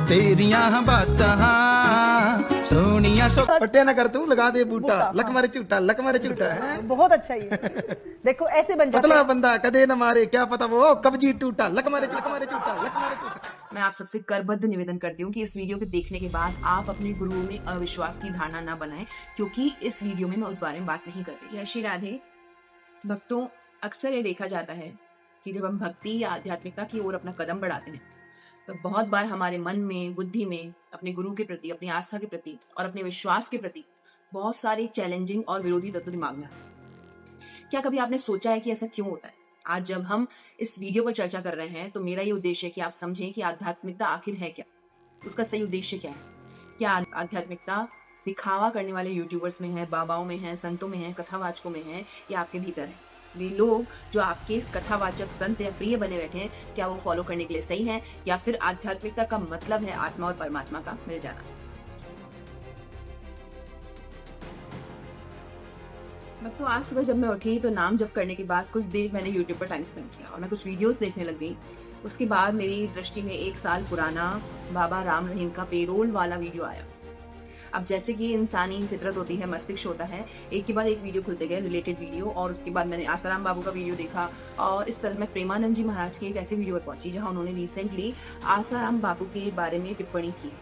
तेरियां बातां सोनिया सो पट्टे ना कर तू लगा दे बूटा लक मारे झूठा है। बहुत अच्छा ये देखो ऐसे बन जाते पतला हैं। बंदा कदे न मारे क्या पता वो कब जी टूटा लक मारे झूठा। मैं आप सबसे करबद्ध निवेदन करती हूँ कि इस वीडियो के देखने के बाद आप अपने गुरुओं में अविश्वास की धारणा न बनाएं, क्योंकि इस वीडियो में मैं उस बारे में बात नहीं करती। जय श्री राधे। भक्तों, अक्सर ये देखा जाता है कि जब हम भक्ति या आध्यात्मिकता की ओर अपना कदम बढ़ाते हैं तो बहुत बार हमारे मन में, बुद्धि में, अपने गुरु के प्रति, अपनी आस्था के प्रति और अपने विश्वास के प्रति बहुत सारे चैलेंजिंग और विरोधी तत्व दिमाग में आते हैं। क्या कभी आपने सोचा है कि ऐसा क्यों होता है? आज जब हम इस वीडियो पर चर्चा कर रहे हैं तो मेरा ये उद्देश्य है कि आप समझें कि आध्यात्मिकता आखिर है क्या, उसका सही उद्देश्य क्या है। क्या आध्यात्मिकता दिखावा करने वाले यूट्यूबर्स में है, बाबाओं में है, संतों में है, कथावाचकों में है, या आपके भीतर है? वे लोग जो आपके कथावाचक, संत या प्रिय बने बैठे हैं, क्या वो फॉलो करने के लिए सही है, या फिर आध्यात्मिकता का मतलब है आत्मा और परमात्मा का मिल जाना? तो आज सुबह जब मैं उठी तो नाम जप करने के बाद कुछ देर मैंने YouTube पर टाइम स्पेंड किया और मैं कुछ वीडियोस देखने लग गई। उसके बाद मेरी दृष्टि में 1 साल पुराना बाबा राम रहीम का पेरोल वाला वीडियो आया। अब जैसे कि इंसानी फितरत होती है, मस्तिष्क होता है, एक के बाद एक वीडियो खुलते गए, रिलेटेड वीडियो, और उसके बाद मैंने आसाराम बाबू का वीडियो देखा और इस तरह मैं प्रेमानंद जी महाराज की एक ऐसी वीडियो पर पहुंची जहां उन्होंने रिसेंटली आसाराम बाबू के बारे में टिप्पणी की।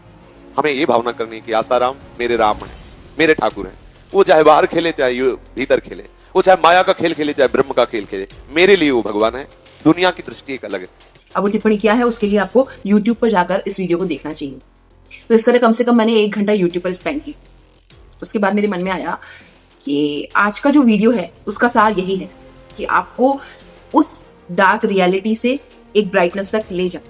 हमें ये भावना करनी कि आसाराम मेरे राम है, मेरे ठाकुर है। वो चाहे बाहर खेले चाहे भीतर खेले, वो चाहे माया का खेल खेले चाहे ब्रह्म का खेल खेले, मेरे लिए वो भगवान है। दुनिया की दृष्टि एक अलग है। अब वो टिप्पणी क्या है उसके लिए आपको YouTube पर जाकर इस वीडियो को देखना चाहिए। तो इस तरह कम से कम मैंने 1 घंटा YouTube पर स्पेंड की। उसके बाद मेरे मन में आया कि आज का जो वीडियो है उसका सार यही है कि आपको उस डार्क रियलिटी से एक ब्राइटनेस तक ले जाए।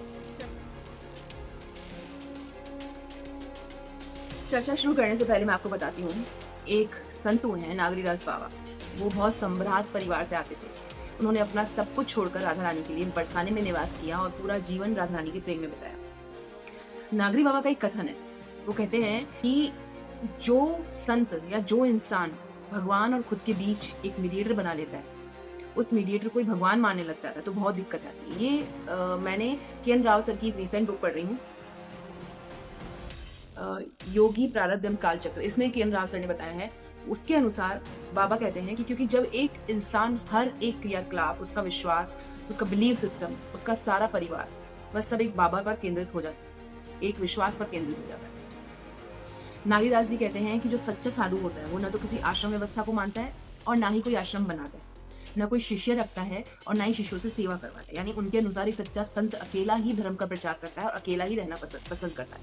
चर्चा शुरू करने से पहले मैं आपको बताती हूँ, एक संतु हैं नागरीदास बाबा, वो बहुत सम्भ्रात परिवार से आते थे। उन्होंने अपना सब कुछ छोड़कर राधा रानी के लिए बरसाने में निवास किया और पूरा जीवन राधा रानी के प्रेम में बिताया। नागरी बाबा का एक कथन है, वो कहते हैं कि जो संत या जो इंसान भगवान और खुद के बीच एक मीडिएटर बना लेता है, उस मीडिएटर को भगवान मानने लग जाता है तो बहुत दिक्कत आती है। ये मैंने के.एन. राव सर की रिसेंट बुक पढ़ रही हूँ, योगी प्रारब्धम काल चक्र। इसमें के.एन. राव सर ने बताया है, उसके अनुसार बाबा कहते हैं कि क्योंकि जब एक इंसान हर एक क्रियाकलाप, उसका विश्वास, उसका बिलीफ सिस्टम, उसका सारा परिवार बस सब एक बाबा पर केंद्रित हो जाता है, एक विश्वास पर केंद्रित हो जाता है। नागीदास जी कहते हैं कि जो सच्चा साधु होता है वो न तो किसी आश्रम व्यवस्था को मानता है और ना ही कोई आश्रम बनाता है, न कोई शिष्य रखता है और ना ही शिष्यों से सेवा करवाता है। यानी उनके अनुसार एक सच्चा संत अकेला ही धर्म का प्रचार करता है और अकेला ही रहना पसंद करता है।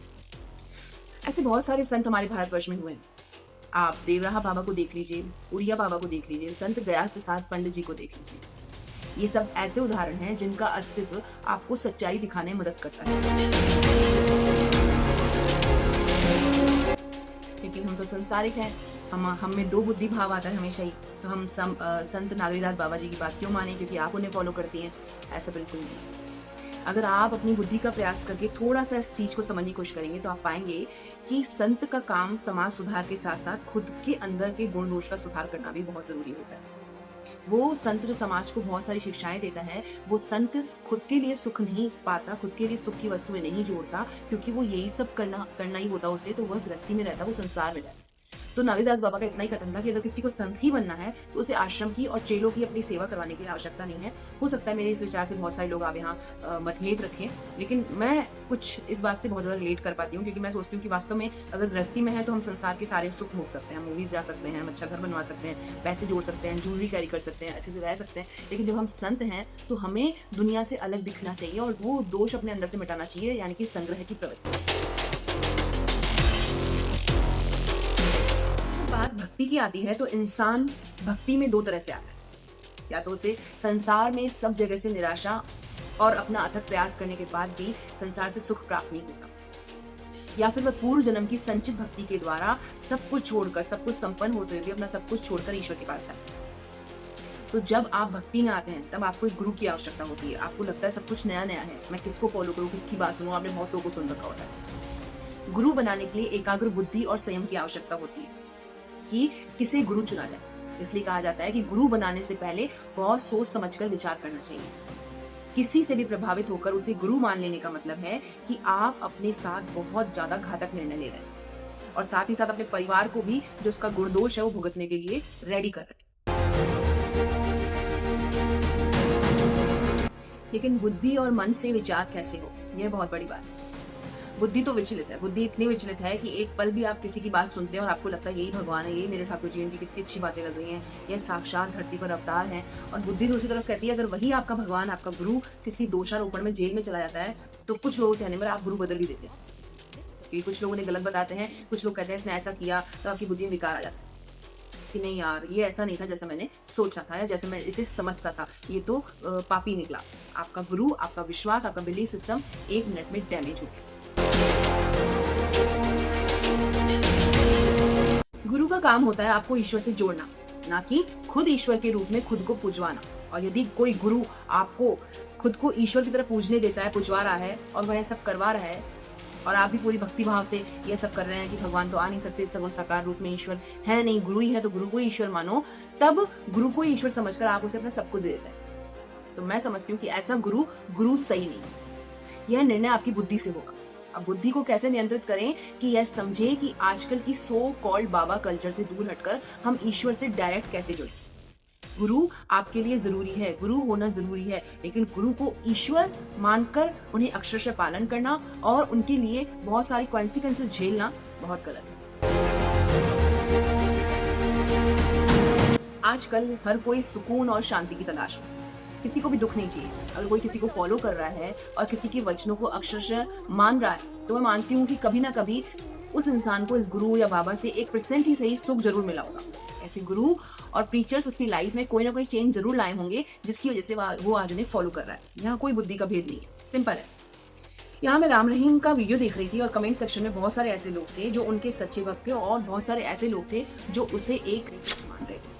ऐसे बहुत सारे संत हमारे भारतवर्ष में हुए हैं। आप देवराहा बाबा को देख लीजिए, उड़िया बाबा को देख लीजिए, संत गया प्रसाद पंडित जी को देख लीजिए। ये सब ऐसे उदाहरण हैं जिनका अस्तित्व आपको सच्चाई दिखाने में मदद करता है। लेकिन हम तो संसारिक हैं, हम में 2 बुद्धि भाव आता है हमेशा ही। तो हम संत नागरीदास बाबा जी की बात क्यों माने क्योंकि आप उन्हें फॉलो करती हैं? ऐसा बिल्कुल नहीं। अगर आप अपनी बुद्धि का प्रयास करके थोड़ा सा इस चीज को समझने की कोशिश करेंगे तो आप पाएंगे कि संत का काम समाज सुधार के साथ साथ खुद के अंदर के गुण दोष का सुधार करना भी बहुत जरूरी होता है। वो संत जो समाज को बहुत सारी शिक्षाएं देता है, वो संत खुद के लिए सुख नहीं पाता, खुद के लिए सुख की वस्तुएं नहीं जोड़ता, क्योंकि वो यही सब करना ही होता उसे, तो वह गृहस्थी में रहता, वो संसार में रहता। तो नागरीदास बाबा का इतना ही कथन था कि अगर किसी को संत ही बनना है तो उसे आश्रम की और चेलों की अपनी सेवा करवाने की आवश्यकता नहीं है। हो सकता है मेरे इस विचार से बहुत सारे लोग आप यहाँ मतभेद रखें, लेकिन मैं कुछ इस बात से बहुत ज्यादा रिलेट कर पाती हूँ, क्योंकि मैं सोचती हूँ कि वास्तव में अगर गृहस्थी में है तो हम संसार के सारे सुख भोग सकते हैं, मूवीज जा सकते हैं, अच्छा घर बनवा सकते हैं, पैसे जोड़ सकते हैं, ज्वेलरी कैरी कर सकते हैं, अच्छे से रह सकते हैं। लेकिन जब हम संत हैं तो हमें दुनिया से अलग दिखना चाहिए और वो दोष अपने अंदर से मिटाना चाहिए, यानी कि संग्रह की प्रवृत्ति। बात भक्ति की आती है तो इंसान भक्ति में 2 तरह से आता है। या तो उसे संसार में सब जगह से निराशा और अपना अथक प्रयास करने के बाद भी संसार से सुख प्राप्त नहीं होता, या फिर वह पूर्व जन्म की संचित भक्ति के द्वारा सब कुछ छोड़कर, सब कुछ संपन्न होते हुए भी अपना सब कुछ छोड़कर ईश्वर के पास आते हैं। तो जब आप भक्ति में आते हैं तब आपको एक गुरु की आवश्यकता होती है। आपको लगता है सब कुछ नया नया है, मैं किसको फॉलो करूँ, किसकी बात सुनूं? आपने बहुत लोगों को सुन रखा होता है। गुरु बनाने के लिए एकाग्र बुद्धि और संयम की आवश्यकता होती है कि किसे गुरु चुना जाए। इसलिए कहा जाता है कि गुरु बनाने से पहले बहुत सोच समझकर विचार करना चाहिए। किसी से भी प्रभावित होकर उसे गुरु मान लेने का मतलब है कि आप अपने साथ बहुत ज्यादा घातक निर्णय ले रहे हैं और साथ ही साथ अपने परिवार को भी जो उसका गुणदोष है वो भुगतने के लिए रेडी कर रहे हैं। लेकिन बुद्धि और मन से विचार कैसे हो, यह बहुत बड़ी बात है। बुद्धि तो विचलित है, बुद्धि इतनी विचलित है कि एक पल भी आप किसी की बात सुनते हैं और आपको लगता है यही भगवान है, यही मेरे ठाकुर जी, इनकी कितनी अच्छी बातें लग रही हैं, यह साक्षात धरती पर अवतार हैं। और बुद्धि दूसरी तरफ कहती है अगर वही आपका भगवान, आपका गुरु किसी दोषारोपण में जेल में चला जाता है तो कुछ लोग कहने पर आप गुरु बदल भी देते हैं, क्योंकि कुछ लोग उन्हें गलत बताते हैं, कुछ लोग कहते हैं इसने ऐसा किया, तो आपकी बुद्धि में विकार आ जाता है कि नहीं यार ये ऐसा नहीं था जैसा मैंने सोचा था या जैसे मैं इसे समझता था, ये तो पापी निकला। आपका गुरु, आपका विश्वास, आपका बिलीफ सिस्टम एक मिनट में डैमेज हो गया। गुरु का काम होता है आपको ईश्वर से जोड़ना, ना कि खुद ईश्वर के रूप में खुद को पूजवाना। और यदि कोई गुरु आपको खुद को ईश्वर की तरह पूजने देता है, पूजवा रहा है और वह सब करवा रहा है और आप भी पूरी भक्ति भाव से ये सब कर रहे हैं कि भगवान तो आ नहीं सकते, सगुण साकार रूप में ईश्वर है नहीं, गुरु ही है, तो गुरु को ईश्वर मानो, तब गुरु को ईश्वर समझकर आप उसे अपना सब कुछ दे देते हैं। तो मैं समझती हूँ कि ऐसा गुरु सही नहीं है। यह निर्णय आपकी बुद्धि से होगा। अब बुद्धि को कैसे नियंत्रित करें कि यह समझे कि आजकल की सो कॉल्ड बाबा कल्चर से दूर हटकर हम ईश्वर से डायरेक्ट कैसे जुड़े। गुरु आपके लिए जरूरी है, गुरु होना जरूरी है, लेकिन गुरु को ईश्वर मानकर उन्हें अक्षरशः पालन करना और उनके लिए बहुत सारी कॉन्सिक्वेंसेस झेलना बहुत गलत है। आजकल हर कोई सुकून और शांति की तलाश में, किसी को भी दुख नहीं चाहिए। अगर कोई किसी को फॉलो कर रहा है और किसी के वचनों को अक्षरशः मान रहा है तो मैं मानती हूँ कि कभी ना कभी उस इंसान को इस गुरु या बाबा से 1% ही सही सुख जरूर मिला होगा। ऐसे गुरु और प्रीचर्स उसकी लाइफ में कोई ना कोई चेंज जरूर लाए होंगे जिसकी वजह से वो आज उन्हें फॉलो कर रहा है। यहाँ कोई बुद्धि का भेद नहीं है, सिंपल है। यहाँ मैं राम रहीम का वीडियो देख रही थी और कमेंट सेक्शन में बहुत सारे ऐसे लोग थे जो उनके सच्चे भक्त थे और बहुत सारे ऐसे लोग थे जो उसे एक मान रहे थे।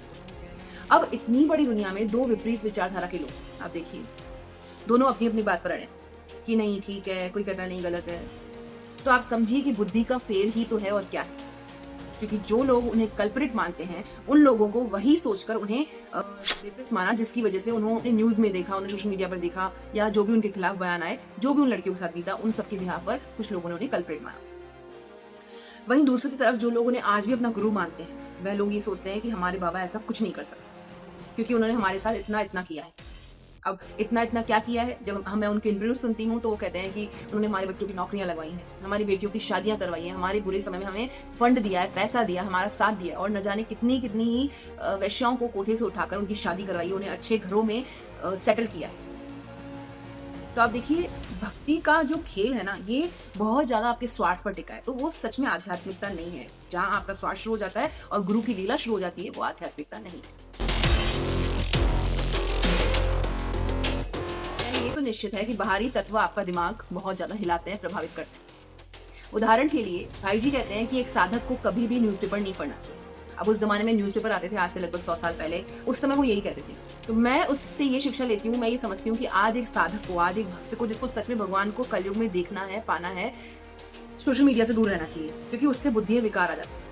अब इतनी बड़ी दुनिया में दो विपरीत विचारधारा के लोग, आप देखिए, दोनों अपनी अपनी बात पर अड़े कि नहीं ठीक है, कोई कहता नहीं गलत है। तो आप समझिए कि बुद्धि का फेर ही तो है और क्या है। क्योंकि जो लोग उन्हें कल्प्रिट मानते हैं उन लोगों को वही सोचकर उन्हें रेपिस्ट माना जिसकी वजह से उन्होंने न्यूज में देखा, उन्हें सोशल मीडिया पर देखा या जो भी उनके खिलाफ बयान आए, जो भी उन लड़कियों के साथ बीता, उन सबके बिहाफ पर कुछ लोगों ने उन्हें कल्प्रिट माना। वहीं दूसरी तरफ जो लोग उन्हें आज भी अपना गुरु मानते हैं वह लोग ये सोचते हैं कि हमारे बाबा ऐसा कुछ नहीं कर सकते क्योंकि उन्होंने हमारे साथ इतना इतना किया है। अब इतना इतना क्या किया है, जब मैं उनके इंटरव्यू सुनती हूँ तो वो कहते हैं कि उन्होंने हमारे बच्चों की नौकरियां लगवाई हैं, हमारी बेटियों की शादियां करवाई हैं, हमारे बुरे समय में हमें फंड दिया है, पैसा दिया, हमारा साथ दिया और न जाने कितनी कितनी ही वैश्याओं को कोठे से उठाकर उनकी शादी करवाई, उन्हें अच्छे घरों में सेटल किया है। तो आप देखिए भक्ति का जो खेल है ना, ये बहुत ज्यादा आपके स्वार्थ पर टिका है। तो वो सच में आध्यात्मिकता नहीं है। जहाँ आपका स्वार्थ शुरू हो जाता है और गुरु की लीला शुरू हो जाती है, वो आध्यात्मिकता नहीं है। ये तो निश्चित है कि बाहरी तत्व आपका दिमाग बहुत ज्यादा हिलाते हैं, प्रभावित करते हैं। उदाहरण के लिए भाई जी कहते हैं कि एक साधक को कभी भी न्यूज़पेपर नहीं पढ़ना चाहिए। अब उस जमाने में न्यूज़पेपर आते थे, आज से लगभग 100 साल पहले, उस समय वो यही कहते थे। तो मैं उससे ये शिक्षा लेती हूँ, मैं ये समझती हूँ कि आज एक साधक को, आज एक भक्त को, जिसको सच में भगवान को कलयुग में देखना है, पाना है, सोशल मीडिया से दूर रहना चाहिए, क्योंकि उससे बुद्धि विकार आ जाता है।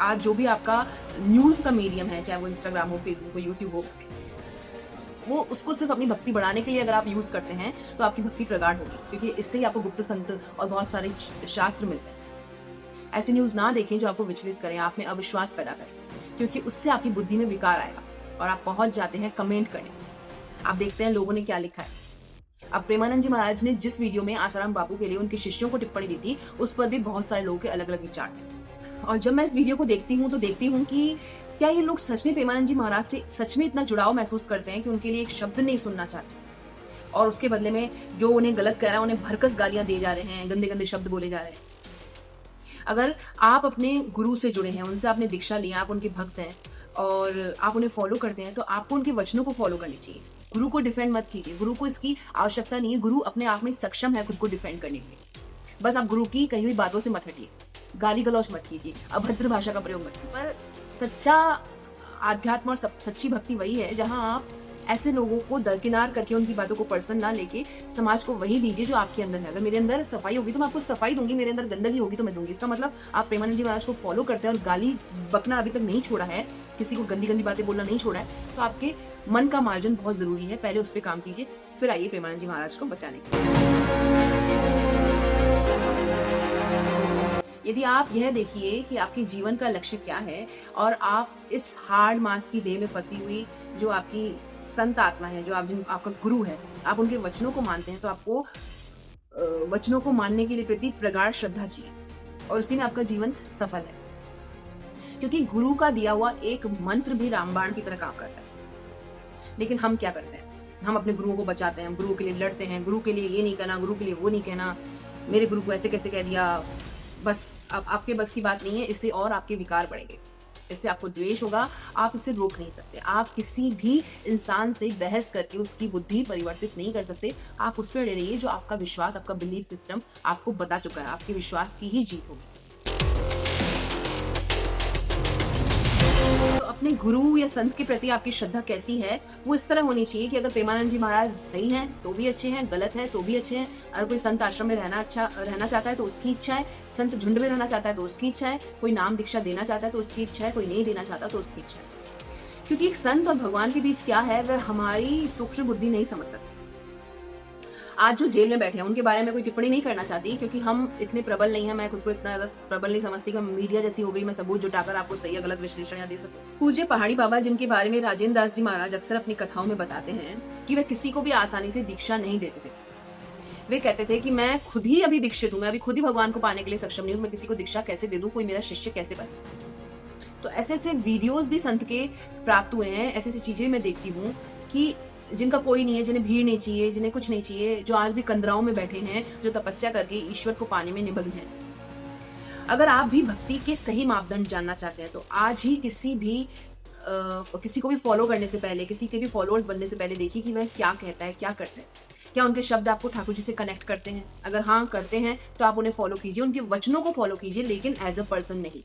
आज जो भी आपका न्यूज का मीडियम है, चाहे वो इंस्टाग्राम हो, फेसबुक हो, यूट्यूब हो, वो उसको सिर्फ अपनी भक्ति बढ़ाने के लिए अगर आप यूज करते हैं तो आपकी भक्ति प्रगाढ़ होगी, क्योंकि इससे ही आपको गुप्त संत और बहुत सारे शास्त्र मिलते हैं। ऐसी न्यूज ना देखें जो आपको विचलित करें, आप में अविश्वास पैदा करें, क्योंकि उससे आपकी बुद्धि में विकार आएगा और आप पहुंच जाते हैं कमेंट करने। आप देखते हैं लोगों ने क्या लिखा है। अब प्रेमानंद जी महाराज ने जिस वीडियो में आसाराम बापू के लिए उनके शिष्यों को टिप्पणी दी थी, उस पर भी बहुत सारे लोगों के अलग अलग विचार थे। और जब मैं इस वीडियो को देखती हूँ तो देखती हूँ कि क्या ये लोग सच में प्रेमानंद जी महाराज से सच में इतना जुड़ाव महसूस करते हैं कि उनके लिए एक शब्द नहीं सुनना चाहते, और उसके बदले में जो उन्हें गलत कह रहा है उन्हें भरकस गालियां दिए जा रहे हैं, गंदे गंदे शब्द बोले जा रहे हैं। अगर आप अपने गुरु से जुड़े हैं, उनसे आपने दीक्षा ली, आप उनके भक्त हैं और आप उन्हें फॉलो करते हैं, तो आपको उनके वचनों को फॉलो करनी चाहिए। गुरु को डिफेंड मत कीजिए, गुरु को इसकी आवश्यकता नहीं है। गुरु अपने आप में सक्षम है खुद को डिफेंड करने के लिए। बस आप गुरु की कही हुई बातों से मत हटिए, गाली गलौज मत कीजिए, अभद्र भाषा का प्रयोग मत कीजिए। पर सच्चा आध्यात्म और सच्ची भक्ति वही है जहां आप ऐसे लोगों को दरकिनार करके उनकी बातों को पर्सनल ना लेके समाज को वही दीजिए जो आपके अंदर है। अगर मेरे अंदर सफाई होगी तो मैं आपको सफाई दूंगी, मेरे अंदर गंदगी होगी तो मैं दूंगी। इसका मतलब आप प्रेमानंद जी महाराज को फॉलो करते हैं और गाली बकना अभी तक नहीं छोड़ा है, किसी को गंदी गंदी बातें बोलना नहीं छोड़ा है, तो आपके मन का मार्जिन बहुत जरूरी है। पहले उस पर काम कीजिए, फिर आइए प्रेमानंद जी महाराज को बचाने के लिए। यदि आप यह देखिए कि आपके जीवन का लक्ष्य क्या है और आप इस हार्ड मास की देह में फंसी हुई जो आपकी संत आत्मा है, जो आपका गुरु है, आप उनके वचनों को मानते हैं, तो आपको वचनों को मानने के लिए प्रति प्रगाढ़ श्रद्धा चाहिए और उसी में आपका जीवन सफल है। क्योंकि गुरु का दिया हुआ एक मंत्र भी रामबाण की तरह काम करता है। लेकिन हम क्या करते हैं, हम अपने गुरुओं को बचाते हैं, गुरु के लिए लड़ते हैं, गुरु के लिए ये नहीं कहना, गुरु के लिए वो नहीं कहना, मेरे गुरु को ऐसे कैसे कह दिया, बस अब आपके बस की बात नहीं है। इससे और आपके विकार बढ़ेंगे, इससे आपको द्वेष होगा, आप इसे रोक नहीं सकते। आप किसी भी इंसान से बहस करके उसकी बुद्धि परिवर्तित नहीं कर सकते। आप उस पर अड़े रहिए जो आपका विश्वास, आपका बिलीफ सिस्टम आपको बता चुका है, आपके विश्वास की ही जीत होगी। तो अपने गुरु या संत के प्रति आपकी श्रद्धा कैसी है, वो इस तरह होनी चाहिए कि अगर प्रेमानंद जी महाराज सही हैं तो भी अच्छे हैं, गलत हैं तो भी अच्छे हैं। अगर कोई संत आश्रम में रहना चाहता है तो उसकी इच्छा है, संत झुंड में रहना चाहता है तो उसकी इच्छा है, कोई नाम दीक्षा देना चाहता है तो उसकी इच्छा है, कोई नहीं देना चाहता तो उसकी इच्छा है। क्योंकि एक संत और भगवान के बीच क्या है वह हमारी सूक्ष्म बुद्धि नहीं समझ सकती। आज जो जेल में बैठे हैं उनके बारे में कोई टिप्पणी नहीं करना चाहती, क्योंकि हम इतने प्रबल नहीं है, मैं खुद को इतना ज्यादा प्रबल नहीं समझती कि मीडिया जैसी हो गई मैं सबूत जुटाकर आपको सही या गलत विश्लेषण या दे सकूं। पूज्य पहाड़ी बाबा, जिनके बारे में राजेंद्र दास जी महाराज अक्सर अपनी कथाओं में बताते हैं कि वे किसी को भी आसानी से दीक्षा नहीं देते थे। वे कहते थे कि मैं खुद ही अभी दीक्षित हूँ, मैं अभी खुद ही भगवान को पाने के लिए सक्षम नहीं हूँ, मैं किसी को दीक्षा कैसे दे दूं, कोई मेरा शिष्य कैसे बने। तो ऐसे ऐसे वीडियोस भी संत के प्राप्त हुए हैं, ऐसी ऐसी चीजें मैं देखती हूँ कि जिनका कोई नहीं है, जिन्हें भीड़ नहीं चाहिए, जिन्हें कुछ नहीं चाहिए, जो आज भी कंदराओं में बैठे हैं, जो तपस्या करके ईश्वर को पाने में निमग्न हैं। अगर आप भी भक्ति के सही मापदंड जानना चाहते हैं तो आज ही किसी को भी फॉलो करने से पहले, किसी के भी फॉलोअर्स बनने से पहले देखिए कि वह क्या कहता है, क्या करता है, क्या उनके शब्द आपको ठाकुर जी से कनेक्ट करते हैं। अगर हाँ करते हैं तो आप उन्हें फॉलो कीजिए, उनके वचनों को फॉलो कीजिए, लेकिन एज अ पर्सन नहीं।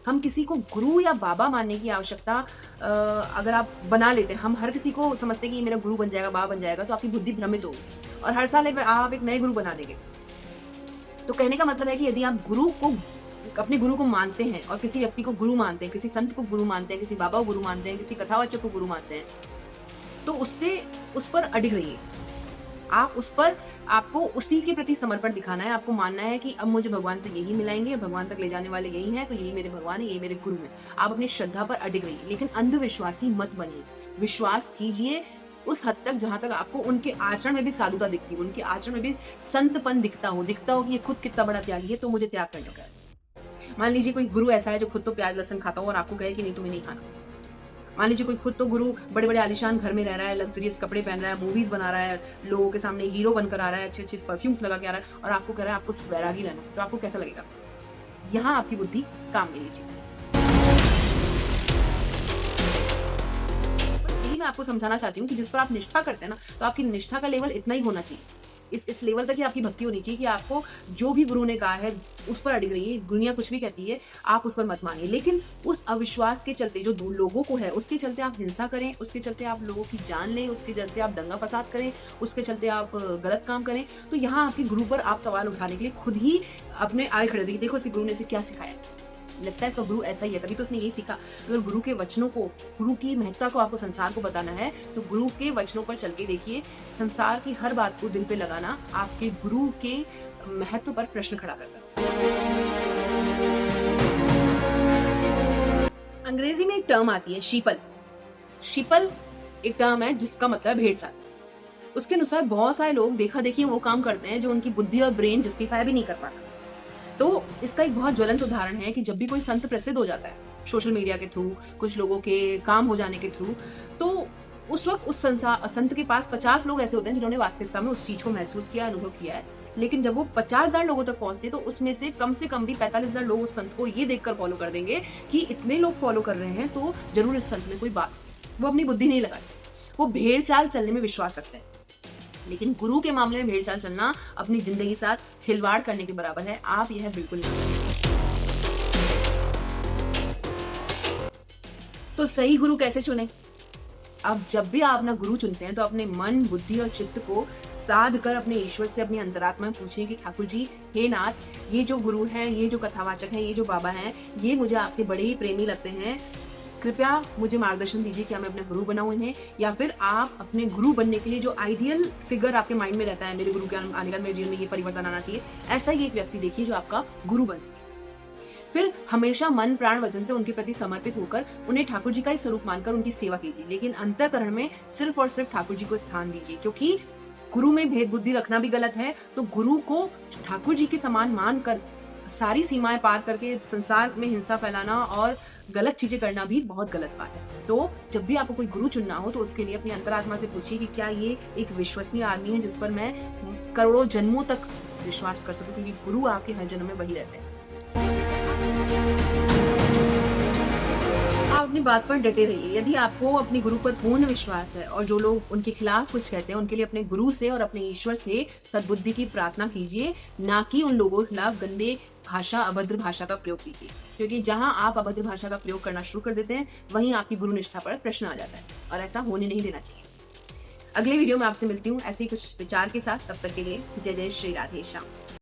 हम किसी को गुरु या बाबा मानने की आवश्यकता अगर आप बना लेते हैं, हम हर किसी को समझते हैं कि मेरा गुरु बन जाएगा, बाबा बन जाएगा, तो आपकी बुद्धि भ्रमित होगी और हर साल आप एक नए गुरु बना देंगे। तो कहने का मतलब है कि यदि आप अपने गुरु को मानते हैं और किसी व्यक्ति को गुरु मानते हैं, किसी संत को गुरु मानते हैं, किसी बाबा को गुरु मानते हैं, किसी कथावाचक को गुरु मानते हैं, तो उस पर अडिग रहिए। आपको उसी के प्रति समर्पण दिखाना है। आपको मानना है कि अब मुझे भगवान से यही मिलाएंगे, भगवान तक ले जाने वाले यही हैं, तो यही मेरे भगवान है, यही मेरे गुरु हैं। आप अपनी श्रद्धा पर अडिग रहिए, लेकिन अंधविश्वासी मत बनिए। विश्वास कीजिए उस हद तक जहां तक आपको उनके आचरण में भी साधुता दिखती हो, उनके आचरण में भी संतपन दिखता हो कि ये खुद कितना बड़ा त्यागी है, तो मुझे त्याग करने का है। मान लीजिए कोई गुरु ऐसा है जो खुद तो प्याज लहसुन खाता हो और आपको कहे कि नहीं तुम्हें नहीं खाना। मान लीजिए कोई खुद तो गुरु बड़े बड़े आलिशान घर में रह रहा है, लग्जरियस कपड़े पहन रहा है, मूवीज बना रहा है, लोगों के सामने हीरो बनकर आ रहा है, अच्छे अच्छे परफ्यूम्स लगा के आ रहा है, और आपको कह रहा है आपको वैरागी रहना, तो आपको कैसा लगेगा? यहाँ आपकी बुद्धि काम में लीजिए। यही मैं आपको समझाना चाहती हूँ कि जिस पर आप निष्ठा करते हैं ना, तो आपकी निष्ठा का लेवल इतना ही होना चाहिए, इस लेवल तक ही आपकी भक्ति होनी चाहिए कि आपको जो भी गुरु ने कहा है उस पर अडिग रहिए। दुनिया कुछ भी कहती है आप उस पर मत मानिए, लेकिन उस अविश्वास के चलते जो दो लोगों को है उसके चलते आप हिंसा करें, उसके चलते आप लोगों की जान लें, उसके चलते आप दंगा फसाद करें, उसके चलते आप गलत काम करें, तो यहाँ आपके गुरु पर आप सवाल उठाने के लिए खुद ही अपने आए खड़े देखिए, देखो इसके गुरु ने इसे क्या सिखाया। लगता है इसका गुरु ऐसा ही है, तभी तो उसने यही सीखा। अगर गुरु के वचनों को, गुरु की महत्ता को आपको संसार को बताना है, तो गुरु के वचनों पर चल के देखिए। संसार की हर बात को दिल पे लगाना आपके गुरु के महत्व पर प्रश्न खड़ा करता है। अंग्रेजी में एक टर्म आती है शीपल। शीपल एक टर्म है जिसका मतलब भेड़ चाल। उसके अनुसार बहुत सारे लोग देखा देखी वो काम करते हैं जो उनकी बुद्धि और ब्रेन जस्टिफाई भी नहीं कर पाता। तो इसका एक बहुत ज्वलंत उदाहरण है कि जब भी कोई संत प्रसिद्ध हो जाता है सोशल मीडिया के थ्रू, कुछ लोगों के काम हो जाने के थ्रू, तो उस वक्त उस संत के पास 50 लोग ऐसे होते हैं जिन्होंने वास्तविकता में उस चीज को महसूस किया, अनुभव किया है। लेकिन जब वो 50,000 लोगों तक पहुंचते तो उसमें से कम भी 45,000 लोग उस संत को ये देखकर फॉलो कर देंगे कि इतने लोग फॉलो कर रहे हैं तो जरूर इस संत में कोई बात। वो अपनी बुद्धि नहीं लगाते, वो भेड़ चाल चलने में विश्वास रखते हैं। लेकिन गुरु के मामले में भेड़ चाल चलना अपनी जिंदगी साथ खिलवाड़ करने के बराबर है। आप यह बिल्कुल नहीं करें। तो सही गुरु कैसे चुने? अब जब भी आप अपना गुरु चुनते हैं तो अपने मन, बुद्धि और चित्त को साध कर अपने ईश्वर से, अपनी अंतरात्मा में पूछिए कि ठाकुर जी, हे नाथ, ये जो गुरु हैं, ये जो कथावाचक हैं, ये जो बाबा हैं, ये मुझे आपके बड़े ही प्रेमी लगते हैं, कृपया मुझे मार्गदर्शन दीजिए, क्या मैं अपना गुरु बनाऊं इन्हें, या फिर आप अपने गुरु बनने के लिए जो आइडियल फिगर आपके माइंड में रहता है, मेरे गुरु के आने का मेरे जीवन में ये परिवर्तन आना चाहिए, ऐसा ही एक व्यक्ति देखिए जो आपका गुरु बन सके। फिर हमेशा मन, प्राण, वचन से उनके प्रति समर्पित होकर उन्हें ठाकुर जी का ही स्वरूप मानकर उनकी सेवा कीजिए, लेकिन अंतःकरण में सिर्फ और सिर्फ ठाकुर जी को स्थान दीजिए, क्योंकि गुरु में भेद बुद्धि रखना भी गलत है। तो गुरु को ठाकुर जी के समान मानकर सारी सीमाएं पार करके संसार में हिंसा फैलाना और गलत चीजें करना भी बहुत गलत बात है। तो जब भी आपको कोई गुरु चुनना हो तो उसके लिए अपनी अंतरात्मा से पूछिए कि क्या ये एक विश्वसनीय आदमी है जिस पर मैं करोड़ों जन्मों तक विश्वास कर सकूं, क्योंकि गुरु आपके हर जन्म में वही रहते हैं। आप अपनी बात पर डटे रहिए। यदि आपको अपने गुरु पर पूर्ण विश्वास है और जो लोग उनके खिलाफ कुछ कहते हैं, उनके लिए अपने गुरु से और अपने ईश्वर से सद्बुद्धि की प्रार्थना कीजिए, ना कि उन लोगों के खिलाफ गंदे भाषा, अभद्र भाषा का प्रयोग कीजिए, क्योंकि जहां आप अभद्र भाषा का प्रयोग करना शुरू कर देते हैं वहीं आपकी गुरु निष्ठा पर प्रश्न आ जाता है, और ऐसा होने नहीं देना चाहिए। अगले वीडियो में आपसे मिलती हूँ ऐसे ही कुछ विचार के साथ। तब तक के लिए जय जय श्री राधे श्याम।